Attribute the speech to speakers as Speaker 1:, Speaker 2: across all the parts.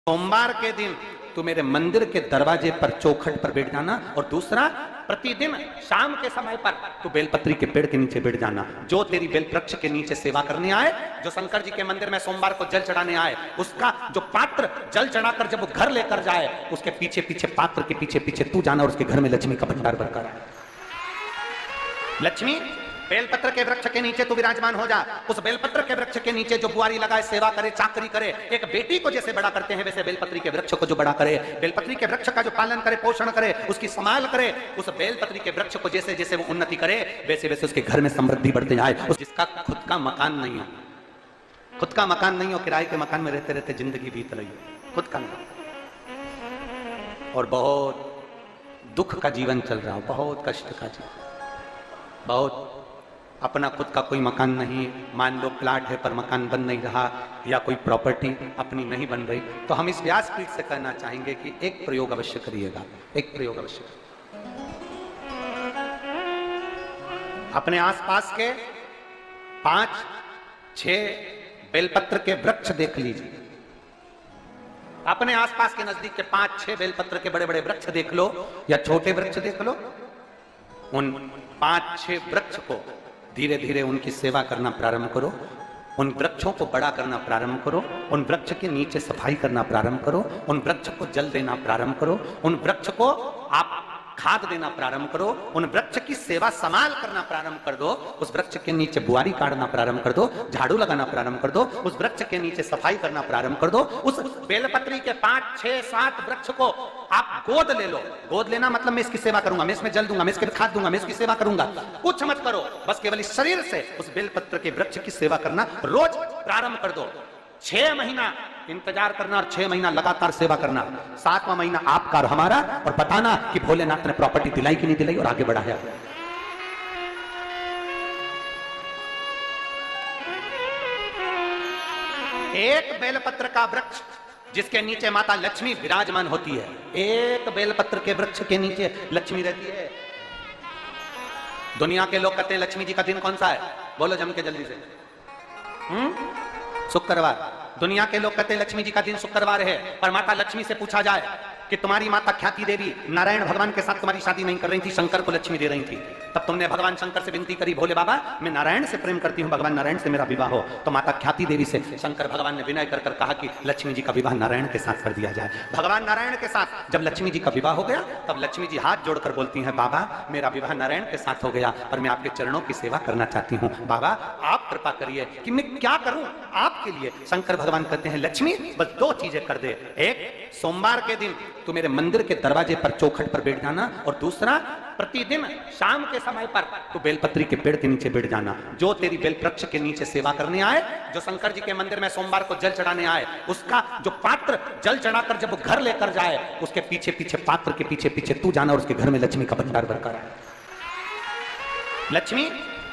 Speaker 1: सोमवार के दिन तू मेरे मंदिर के दरवाजे पर चौखट पर बैठ जाना, और दूसरा प्रतिदिन शाम के समय पर तू बेलपत्री के पेड़ के नीचे बैठ जाना। जो तेरी बेल वृक्ष के नीचे सेवा करने आए, जो शंकर जी के मंदिर में सोमवार को जल चढ़ाने आए, उसका जो पात्र जल चढ़ाकर जब वो घर लेकर जाए, उसके पीछे पीछे पात्र के पीछे पीछे तू जाना और उसके घर में लक्ष्मी का भंडार भरकर आए। लक्ष्मी बेलपत्र के वृक्ष के नीचे तू विराजमान हो जा। उस बेलपत्र के वृक्ष के नीचे जो बुआरी लगाए, सेवा करे, चाकरी करे, एक बेटी को जैसे बड़ा करते हैं वैसे बेलपत्री के वृक्ष को जो बड़ा करे, बेलपत्री के वृक्ष का जो पालन करे, पोषण करे, उसकी संभाल करे, उस बेलपत्री के वृक्ष को जैसे जैसे वो उन्नति करे वैसे वैसे उसके घर में समृद्धि बढ़ते जाए। जिसका खुद का मकान नहीं हो, खुद का मकान नहीं हो, किराए के मकान में रहते रहते जिंदगी बीत रही हो, खुद का नहीं, और बहुत दुख का जीवन चल रहा हो, बहुत कष्ट का जीवन, बहुत अपना खुद का कोई मकान नहीं, मान लो प्लाट है पर मकान बन नहीं रहा, या कोई प्रॉपर्टी अपनी नहीं बन रही, तो हम इस व्यासपीठ से कहना चाहेंगे कि एक प्रयोग अवश्य करिएगा, एक प्रयोग अवश्य। अपने आसपास के 5-6 बेलपत्र के वृक्ष देख लीजिए, अपने आसपास के नजदीक के 5-6 बेलपत्र के बड़े बड़े वृक्ष देख लो या छोटे वृक्ष देख लो। उन 5-6 वृक्ष को धीरे धीरे उनकी सेवा करना प्रारंभ करो, उन वृक्षों को बड़ा करना प्रारंभ करो, उन वृक्ष के नीचे सफाई करना प्रारंभ करो, उन वृक्ष को जल देना प्रारंभ करो, उन वृक्ष को आप खाद देना प्रारंभ करो, उन वृक्ष की सेवा संभाल करना प्रारंभ कर दो, उस वृक्ष के नीचे बुआरी काटना प्रारंभ कर दो, झाड़ू लगाना प्रारंभ कर दो, उस वृक्ष के नीचे सफाई करना प्रारंभ कर दो। उस बेलपत्री के 5-6-7 वृक्ष को आप गोद ले लो। गोद लेना मतलब मैं इसकी सेवा करूंगा, मैं इसमें जल दूंगा, मैं इसके खाद दूंगा, मैं इसकी सेवा करूंगा, कुछ मत करो, बस केवल इस शरीर से उस बेलपत्र के वृक्ष की सेवा करना रोज प्रारंभ कर दो। 6 महीना इंतजार करना और 6 महीना लगातार सेवा करना, 7वां महीना आपका और हमारा, और बताना कि भोलेनाथ ने प्रॉपर्टी दिलाई कि नहीं दिलाई और आगे बढ़ाया। एक बेलपत्र का वृक्ष जिसके नीचे माता लक्ष्मी विराजमान होती है, एक बेलपत्र के वृक्ष के नीचे लक्ष्मी रहती है। दुनिया के लोग कहते हैं लक्ष्मी जी का दिन कौन सा है, बोलो जम के जल्दी से। शुक्रवार। दुनिया के लोग कहते हैं लक्ष्मी जी का दिन शुक्रवार है, पर माता लक्ष्मी से पूछा जाए कि तुम्हारी माता ख्याति देवी नारायण भगवान के साथ तुम्हारी शादी नहीं कर रही थी, शंकर को लक्ष्मी दे रही थी, तब तुमने भगवान शंकर से विनती करी, भोले बाबा मैं नारायण से प्रेम करती हूँ, भगवान नारायण से मेरा विवाह हो। तो माता ख्याति देवी से शंकर भगवान ने विनय कर कहा कि लक्ष्मी जी का विवाह नारायण के साथ कर दिया जाए। भगवान नारायण के साथ जब लक्ष्मी जी का विवाह हो गया, तब लक्ष्मी जी हाथ जोड़कर बोलती हैं, बाबा मेरा विवाह नारायण के साथ हो गया, पर मैं आपके चरणों की सेवा करना चाहती हूँ, बाबा आप कृपा करिए कि मैं क्या करूं आपके लिए। शंकर भगवान कहते हैं लक्ष्मी बस 2 चीजें कर दे, एक सोमवार के दिन तू मेरे मंदिर के दरवाजे पर चौखट पर बैठ जाना, और दूसरा प्रतिदिन शाम के समय पर तू बेलपत्री के पेड़ के नीचे बैठ जाना। जो तेरी बेल वृक्ष के नीचे सेवा करने आए, जो शंकर जी के मंदिर में सोमवार को जल चढ़ाने आए, उसका जो पात्र जल चढ़ाकर जब वो घर लेकर जाए, उसके पीछे पीछे पात्र के पीछे पीछे तू जाना और उसके घर में लक्ष्मी का भंडार भरकर आए। लक्ष्मी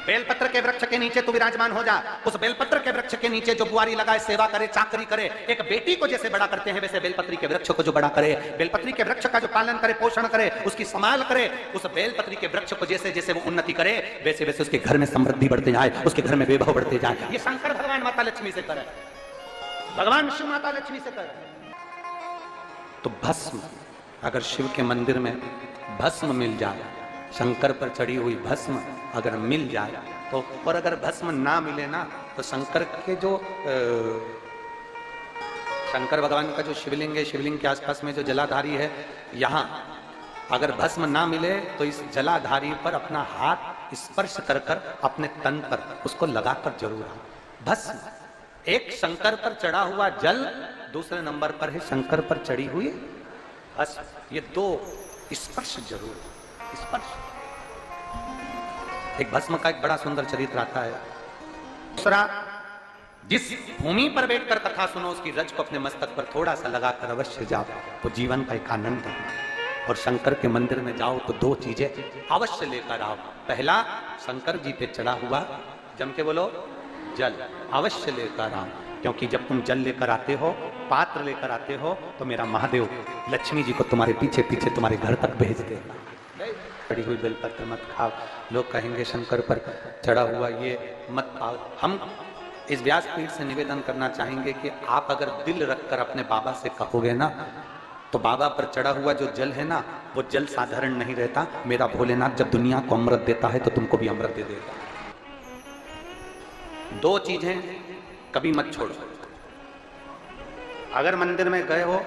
Speaker 1: बेलपत्र के वृक्ष के नीचे तू विराजमान हो जा। उस बेलपत्र के वृक्ष के नीचे जो बुआरी लगाए, सेवा करे, चाकरी करे, एक बेटी को जैसे बड़ा करते हैं वैसे बेलपत्री के वृक्ष को जो बड़ा करे, बेलपत्री के वृक्ष का जो पालन करे, पोषण करे, उसकी संभाल करे, उस बेलपत्री के वृक्ष को जैसे जैसे वो उन्नति करे वैसे वैसे उसके घर में समृद्धि बढ़ते जाए, उसके घर में वैभव बढ़ते जाए। ये शंकर भगवान माता लक्ष्मी से करे, भगवान शिव माता लक्ष्मी से करे। तो भस्म, अगर शिव के मंदिर में भस्म मिल जाए, शंकर पर चढ़ी हुई भस्म अगर मिल जाए तो, और अगर भस्म ना मिले ना, तो शंकर के जो शंकर भगवान का जो शिवलिंग है, शिवलिंग के आसपास में जो जलाधारी है, यहाँ अगर भस्म ना मिले तो इस जलाधारी पर अपना हाथ स्पर्श कर कर अपने तन पर उसको लगाकर जरूर आओ। भस्म, एक शंकर पर चढ़ा हुआ जल, दूसरे नंबर पर है शंकर पर चढ़ी हुई भस्म, ये 2 स्पर्श जरूर, स्पर्श। एक भस्म का एक बड़ा सुंदर चरित्र आता है। दूसरा, जिस भूमि पर बैठकर कथा सुनो उसकी रज को अपने मस्तक पर थोड़ा सा लगाकर अवश्य जाओ, तो जीवन का एक आनंद है। और शंकर के मंदिर में जाओ तो 2 चीजें अवश्य लेकर आओ। पहला, शंकर जी पे चढ़ा हुआ, जम के बोलो, जल अवश्य लेकर आओ, क्योंकि जब तुम जल लेकर आते हो, पात्र लेकर आते हो, तो मेरा महादेव लक्ष्मी जी को तुम्हारे पीछे पीछे तुम्हारे घर तक भेज देगा। चढ़ी हुई बेलपत्र मत खाओ, लोग कहेंगे शंकर पर चढ़ा हुआ ये मत खाओ। हम इस व्यासपीठ से निवेदन करना चाहेंगे कि आप अगर दिल रखकर अपने बाबा से कहोगे ना, तो बाबा पर चढ़ा हुआ जो जल है ना, वो जल साधारण नहीं रहता। मेरा भोलेनाथ जब दुनिया को अमृत देता है तो तुमको भी अमृत दे देगा। दो चीजें कभी मत छोड़ो। अगर मंदिर में गए हो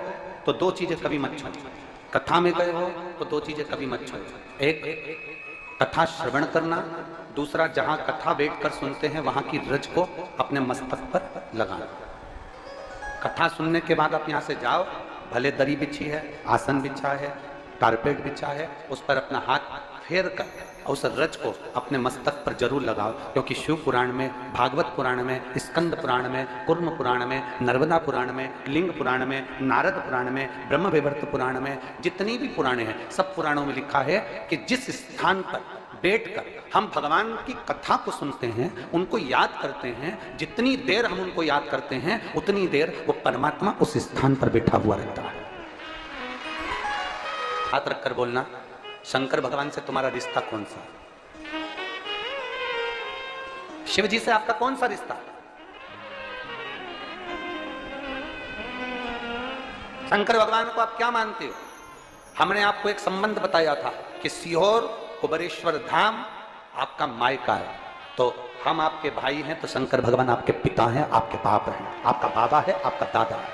Speaker 1: तो दो चीजें कभी मत छोड़ो। कथा में गए हो तो दो चीजें कभी मत छोड़ो। एक, कथा श्रवण करना। दूसरा, जहां कथा बैठकर सुनते हैं वहां की रज को अपने मस्तक पर लगाना। कथा सुनने के बाद आप यहां से जाओ, भले दरी बिछी है, आसन बिछा है, कारपेट बिछा है, उस पर अपना हाथ फेर कर उस रज को अपने मस्तक पर जरूर लगाओ। क्योंकि शिव पुराण में, भागवत पुराण में, स्कंद पुराण में, कुर्म पुराण में, नर्मदा पुराण में, लिंग पुराण में, नारद पुराण में, ब्रह्म वैवर्त पुराण में, जितनी भी पुराणे हैं सब पुराणों में लिखा है कि जिस स्थान पर बैठकर हम भगवान की कथा को सुनते हैं, उनको याद करते हैं, जितनी देर हम उनको याद करते हैं उतनी देर वो परमात्मा उस स्थान पर बैठा हुआ रहता है। हाथ रखकर बोलना, शंकर भगवान से तुम्हारा रिश्ता कौन सा? शिव जी से आपका कौन सा रिश्ता? शंकर भगवान को आप क्या मानते हो? हमने आपको एक संबंध बताया था कि सीहोर कुबेरेश्वर धाम आपका मायका है, तो हम आपके भाई हैं, तो शंकर भगवान आपके पिता हैं, आपके बाप हैं, आपका बाबा है, आपका दादा है।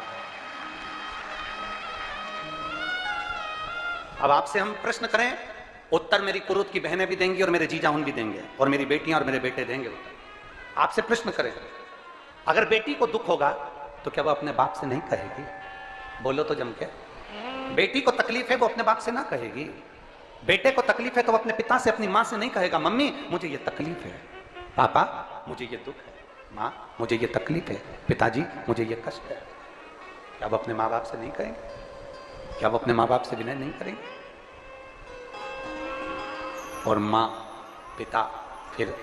Speaker 1: अब आपसे हम प्रश्न करें, उत्तर मेरी कुरुत की बहनें भी देंगी और मेरे जीजा उन भी देंगे और मेरी बेटियां और मेरे बेटे देंगे उत्तर। आपसे प्रश्न करें, अगर बेटी को दुख होगा तो क्या वो अपने बाप से नहीं कहेगी? बोलो तो जम के। बेटी को तकलीफ है वो अपने बाप से ना कहेगी। बेटे को तकलीफ है तो वो अपने पिता से, अपनी माँ से नहीं कहेगा, मम्मी मुझे ये तकलीफ है, पापा मुझे ये दुख है, माँ मुझे ये तकलीफ है, पिताजी मुझे ये कष्ट है। क्या वो अपने माँ बाप से नहीं कहेंगे? क्या वो अपने माँ बाप से विनय नहीं करेंगे? और माँ, पिता, फिर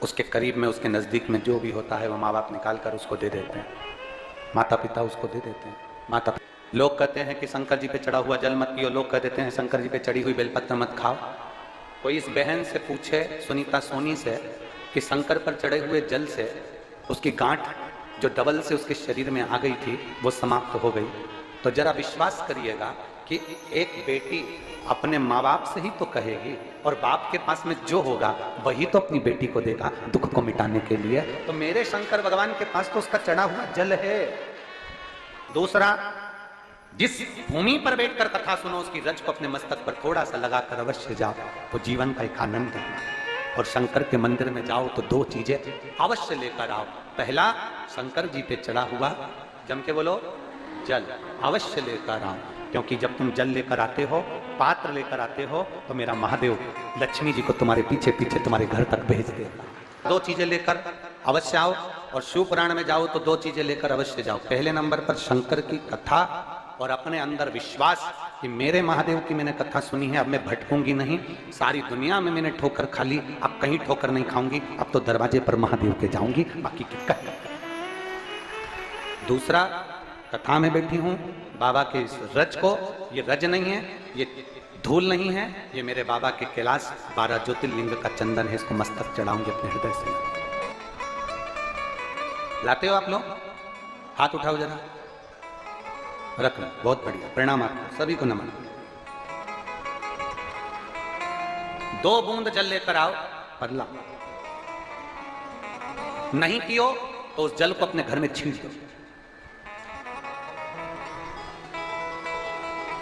Speaker 1: उसके करीब में, उसके नज़दीक में जो भी होता है वो माँ बाप निकाल कर उसको दे देते हैं, माता पिता उसको दे देते हैं। माता लोग कहते हैं कि शंकर जी पे चढ़ा हुआ जल मत पियो, लोग कह देते हैं शंकर जी पे चढ़ी हुई बेलपत्र मत खाओ। कोई इस बहन से पूछे, सुनीता सोनी से, कि शंकर पर चढ़े हुए जल से उसकी गांठ जो डबल से उसके शरीर में आ गई थी वो समाप्त हो गई, तो जरा विश्वास करिएगा कि एक बेटी अपने माँ बाप से ही तो कहेगी, और बाप के पास में जो होगा वही तो अपनी बेटी को देगा दुख को मिटाने के लिए। तो मेरे शंकर भगवान के पास तो उसका चढ़ा हुआ जल है। दूसरा, जिस भूमि पर बैठकर कथा सुनो उसकी रज को अपने मस्तक पर थोड़ा सा लगाकर अवश्य जाओ, तो जीवन का एक आनंद है। और शंकर के मंदिर में जाओ तो दो चीजें अवश्य लेकर आओ। पहला, शंकर जी पे चढ़ा हुआ, जम के बोलो, जल अवश्य लेकर आओ। क्योंकि जब तुम जल लेकर आते हो, पात्र लेकर आते हो, तो मेरा महादेव लक्ष्मी जी को तुम्हारे पीछे पीछे तुम्हारे घर तक भेज देगा। दो चीजें लेकर अवश्य आओ। और शिव पुराण में जाओ तो दो चीजें लेकर अवश्य जाओ। पहले नंबर पर शंकर की कथा और अपने अंदर विश्वास कि मेरे महादेव की मैंने कथा सुनी है, अब मैं भटकूंगी नहीं। सारी दुनिया में मैंने ठोकर खा ली, अब कहीं ठोकर नहीं खाऊंगी, अब तो दरवाजे पर महादेव के जाऊंगी, बाकी की कह। दूसरा, कथा में बैठी हूं, बाबा के इस रज को, ये रज नहीं है, ये धूल नहीं है, ये मेरे बाबा के कैलाश 12 ज्योतिर्लिंग का चंदन है, इसको मस्तक चढ़ाऊंगी अपने हृदय से। लाते हो आप लोग? हाथ उठाओ जरा, रख लो, बहुत बढ़िया, प्रणाम आपको सभी को, नमन। 2 बूंद जल लेकर आओ, पगला नहीं पियो तो उस जल को अपने घर में छींट दो।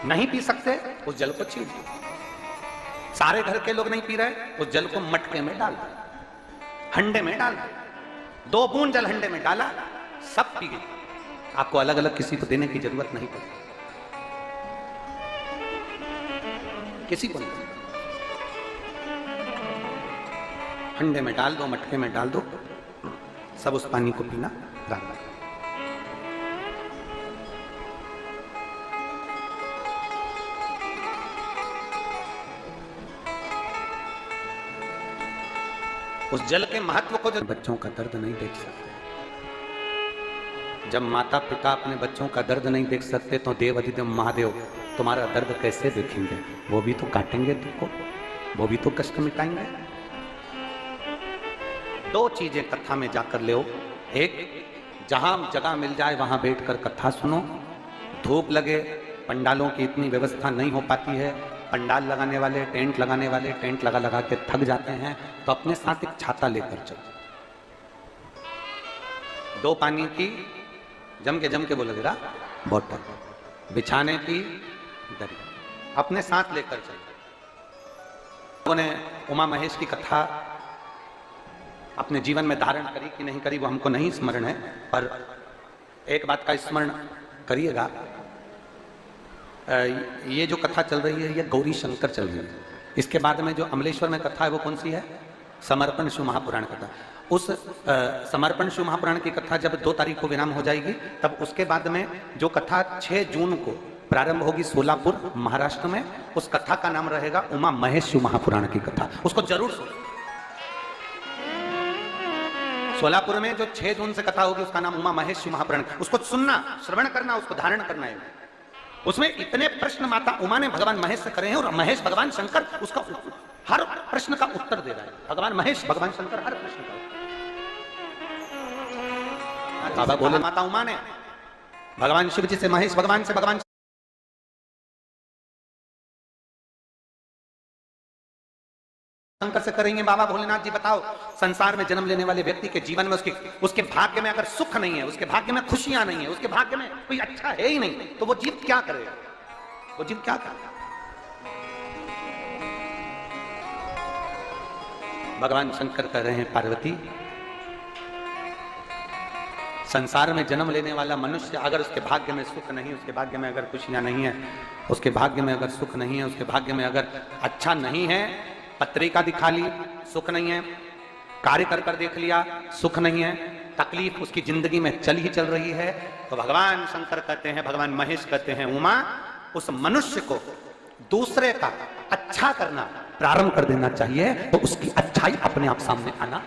Speaker 1: नहीं पी सकते उस जल को छींट दो। सारे घर के लोग नहीं पी रहे, उस जल को मटके में डाल दो, हंडे में डाल दो। 2 बूंद जल हंडे में डाला, सब पी गई। आपको अलग अलग किसी को देने की जरूरत नहीं पड़ती, किसी को नहीं। हंडे में डाल दो, मटके में डाल दो, सब उस पानी को पीना डाल दो। उस जल के महत्व को, जो बच्चों का दर्द नहीं देख सकते, जब माता पिता अपने बच्चों का दर्द नहीं देख सकते तो देव अधिदेव महादेव तुम्हारा दर्द कैसे देखेंगे? वो भी तो काटेंगे तुमको, वो भी तो कष्ट मिटाएंगे। दो चीजें कथा में जाकर ले, एक जहां जगह मिल जाए वहां बैठकर कथा सुनो, धूप लगे, पंडालों की इतनी व्यवस्था नहीं हो पाती है, पंडाल लगाने वाले टेंट लगाने वाले टेंट लगा लगा के थक जाते हैं, तो अपने साथ एक छाता लेकर चलो, 2 पानी की जम के बोलोगे रा बोतल, बिछाने की दरी अपने साथ लेकर चलो। लोगों ने उमा महेश की कथा अपने जीवन में धारण करी कि नहीं करी वो हमको नहीं स्मरण है, पर एक बात का स्मरण करिएगा, ये जो कथा चल रही है ये गौरी शंकर चल रही है। इसके बाद में जो अमलेश्वर में कथा है वो कौन सी है? समर्पण शिव महापुराण कथा। उस समर्पण शिव महापुराण की कथा जब 2 तारीख को विराम हो जाएगी, तब उसके बाद में जो कथा 6 जून को प्रारंभ होगी सोलापुर महाराष्ट्र में, उस कथा का नाम रहेगा उमा महेश शिव महापुराण की कथा। उसको जरूर सुनो। सोलापुर में जो 6 जून से कथा होगी उसका नाम उमा महेश शिव महापुराण, उसको सुनना, श्रवण करना, उसको धारण करना है। उसमें इतने प्रश्न माता उमा ने भगवान महेश से करे हैं और महेश भगवान शंकर उसका हर प्रश्न का उत्तर दे रहा है। भगवान महेश भगवान शंकर हर प्रश्न का उत्तर। बाबा बोले माता उमा ने भगवान शिव जी से महेश भगवान से भगवान शंकर से करेंगे, बाबा भोलेनाथ जी बताओ, संसार में जन्म लेने वाले व्यक्ति के जीवन में उसके भाग्य में अगर सुख नहीं है, उसके भाग्य में खुशियां नहीं है, उसके भाग्य में कोई अच्छा है ही नहीं, तो वो जीव क्या करेगा? वो जीव क्या करेगा? भगवान शंकर कह रहे हैं पार्वती, संसार में जन्म लेने वाला मनुष्य अगर उसके भाग्य में सुख नहीं, उसके भाग्य में अगर खुशियां नहीं है, उसके भाग्य में अगर सुख नहीं है, उसके भाग्य में अगर अच्छा नहीं है, पत्रिका दिखा ली सुख नहीं है, कार्य कर कर देख लिया सुख नहीं है, तकलीफ उसकी जिंदगी में चल ही चल रही है, तो भगवान शंकर कहते हैं, भगवान महेश कहते हैं, उमा उस मनुष्य को दूसरे का अच्छा करना प्रारंभ कर देना चाहिए, तो उसकी अच्छाई अपने आप सामने आना